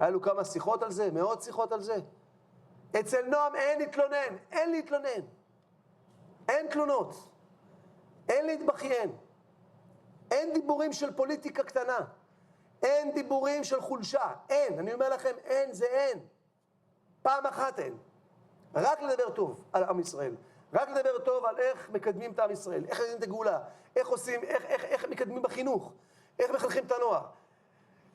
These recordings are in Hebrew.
היה לו כמה שיחות על זה, מאות שיחות על זה. אצל נועם אין להתלונן, אין להתלונן. אין תלונות. אין להתבכיין. אין דיבורים של פוליטיקה קטנה. אין דיבורים של חולשה. אין, אני אומר לכם, אין זה אין. פעם אחת אין. רק לדבר טוב על עם ישראל. רק לדבר טוב על איך מקדמים את עם ישראל, איך מקדמים את הגאולה, איך עושים, איך מקדמים בחינוך, איך מחנכים את הנוער,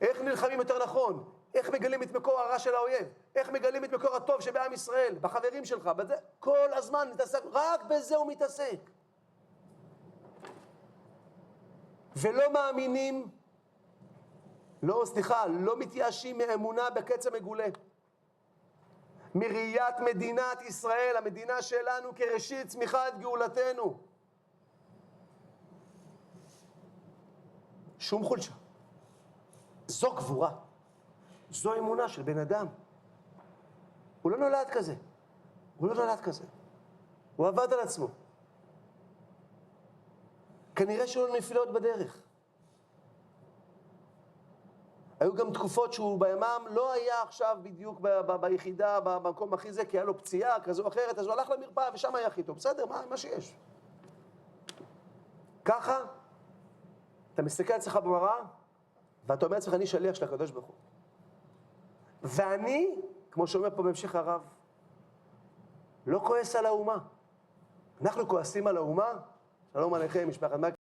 איך נלחמים יותר נכון, איך מגלים את מקור הרע של האויב, איך מגלים את מקור הטוב שבעם ישראל, בחברים שלך, בזה, כל הזמן מתעסק, רק בזה הוא מתעסק. ולא מאמינים, לא מתייאשים מאמונה בקץ המגולה. מראיית מדינת ישראל, המדינה שלנו כראשית צמיחת גאולתנו. שום חולשה. זו גבורה. זו אמונה של בן אדם. הוא לא נולד כזה. הוא לא נולד כזה. הוא עבד על עצמו. כנראה שהיו לו נפילות בדרך. היו גם תקופות שהוא בימם לא היה עכשיו בדיוק ביחידה, במקום הכי זה, כי היה לו פציעה כזו או אחרת, אז הוא הלך למרפאה ושם היה הכי טוב. בסדר, מה שיש. ככה, אתה מסתכל על עצמך במראה, ואתה אומר לעצמך, אני שליח של הקדוש ברוך הוא. ואני, כמו שאומר פה בהמשך הרב, לא כועס על האומה. אנחנו כועסים על האומה, שלום עליכם, משפחת מלכה,